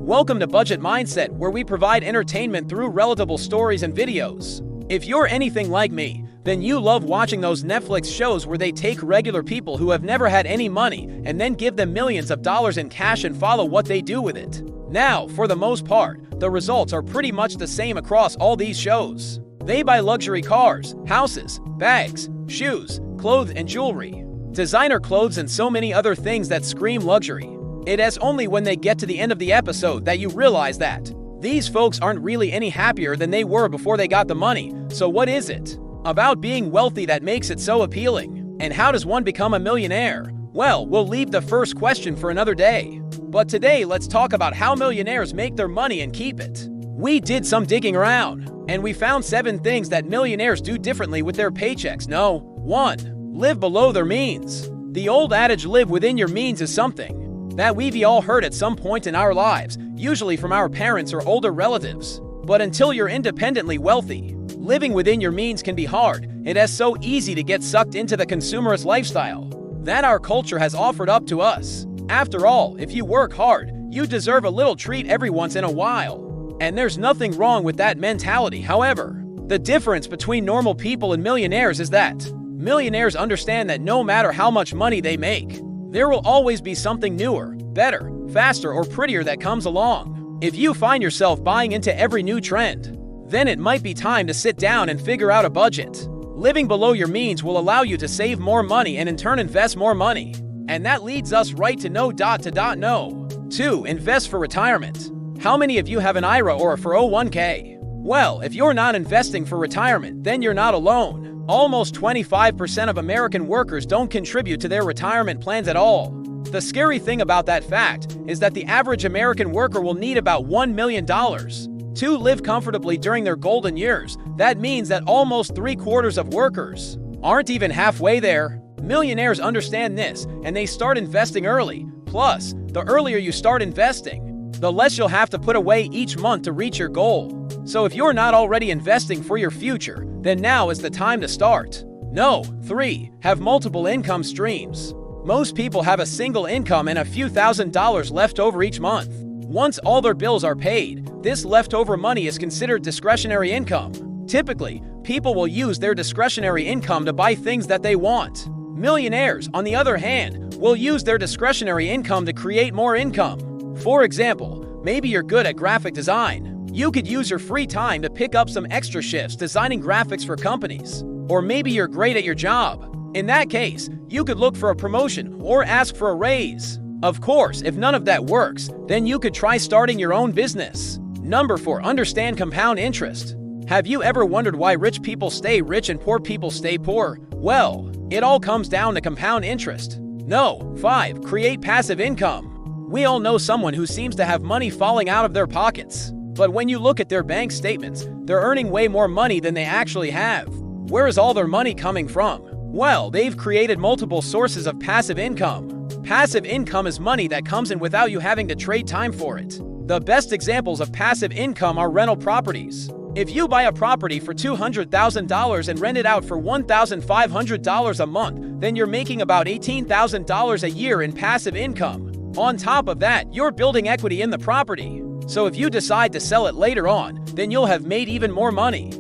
Welcome to Budget Mindset, where we provide entertainment through relatable stories and videos. If you're anything like me, then you love watching those Netflix shows where they take regular people who have never had any money and then give them millions of dollars in cash and follow what they do with it. Now, for the most part, the results are pretty much the same across all these shows. They buy luxury cars, houses, bags, shoes, clothes and jewelry, designer clothes and so many other things that scream luxury. It is only when they get to the end of the episode that you realize that these folks aren't really any happier than they were before they got the money. So what is it about being wealthy that makes it so appealing? And how does one become a millionaire? Well, we'll leave the first question for another day. But today, let's talk about how millionaires make their money and keep it. We did some digging around, and we found 7 things that millionaires do differently with their paychecks. 1. Live below their means. The old adage, live within your means, is something that we've all heard at some point in our lives, usually from our parents or older relatives. But until you're independently wealthy, living within your means can be hard. It is so easy to get sucked into the consumerist lifestyle that our culture has offered up to us. After all, if you work hard, you deserve a little treat every once in a while. And there's nothing wrong with that mentality. However, the difference between normal people and millionaires is that millionaires understand that no matter how much money they make, there will always be something newer, better, faster, or prettier that comes along. If you find yourself buying into every new trend, then it might be time to sit down and figure out a budget. Living below your means will allow you to save more money and in turn invest more money. And that leads us right to know. 2. Invest for retirement. How many of you have an IRA or a 401k? Well, if you're not investing for retirement, then you're not alone. Almost 25% of American workers don't contribute to their retirement plans at all. The scary thing about that fact is that the average American worker will need about $1 million to live comfortably during their golden years. That means that almost 3/4 of workers aren't even halfway there. Millionaires understand this, and they start investing early. Plus, the earlier you start investing, the less you'll have to put away each month to reach your goal. So if you're not already investing for your future, then now is the time to start. 3. Have multiple income streams. Most people have a single income and a few $1,000s left over each month. Once all their bills are paid, this leftover money is considered discretionary income. Typically, people will use their discretionary income to buy things that they want. Millionaires, on the other hand, will use their discretionary income to create more income. For example, maybe you're good at graphic design. You could use your free time to pick up some extra shifts designing graphics for companies. Or maybe you're great at your job. In that case, you could look for a promotion or ask for a raise. Of course, if none of that works, then you could try starting your own business. 4. Understand compound interest. Have you ever wondered why rich people stay rich and poor people stay poor? Well, it all comes down to compound interest. 5. Create passive income. We all know someone who seems to have money falling out of their pockets. But when you look at their bank statements, they're earning way more money than they actually have. Where is all their money coming from? Well, they've created multiple sources of passive income. Passive income is money that comes in without you having to trade time for it. The best examples of passive income are rental properties. If you buy a property for $200,000 and rent it out for $1,500 a month, then you're making about $18,000 a year in passive income. On top of that, you're building equity in the property. So if you decide to sell it later on, then you'll have made even more money.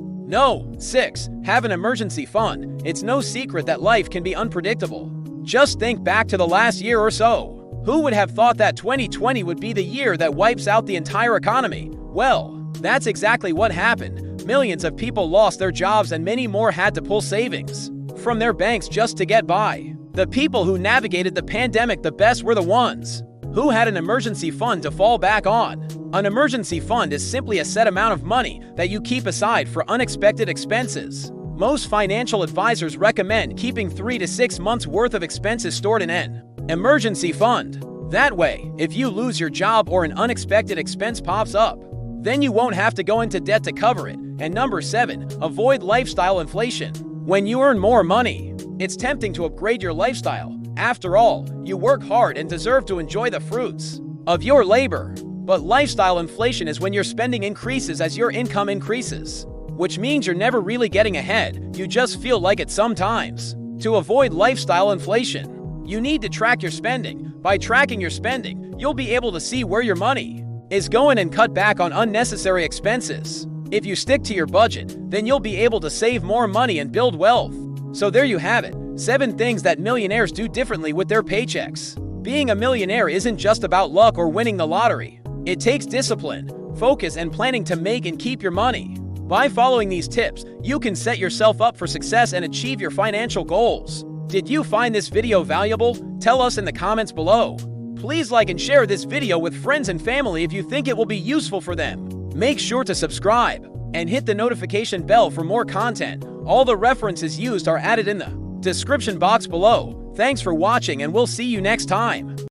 6. Have an emergency fund. It's no secret that life can be unpredictable. Just think back to the last year or so. Who would have thought that 2020 would be the year that wipes out the entire economy? Well, that's exactly what happened. Millions of people lost their jobs and many more had to pull savings from their banks just to get by. The people who navigated the pandemic the best were the ones who had an emergency fund to fall back on. An emergency fund is simply a set amount of money that you keep aside for unexpected expenses. Most financial advisors recommend keeping 3 to 6 months worth of expenses stored in an emergency fund. That way, if you lose your job or an unexpected expense pops up, then you won't have to go into debt to cover it. And 7, avoid lifestyle inflation. When you earn more money, it's tempting to upgrade your lifestyle. After all, you work hard and deserve to enjoy the fruits of your labor. But lifestyle inflation is when your spending increases as your income increases, which means you're never really getting ahead. You just feel like it sometimes. To avoid lifestyle inflation, you need to track your spending. By tracking your spending, you'll be able to see where your money is go in and cut back on unnecessary expenses. If you stick to your budget, then you'll be able to save more money and build wealth. So there you have it, 7 things that millionaires do differently with their paychecks. Being a millionaire isn't just about luck or winning the lottery. It takes discipline, focus, and planning to make and keep your money. By following these tips, you can set yourself up for success and achieve your financial goals. Did you find this video valuable? Tell us in the comments below. Please like and share this video with friends and family if you think it will be useful for them. Make sure to subscribe and hit the notification bell for more content. All the references used are added in the description box below. Thanks for watching, and we'll see you next time.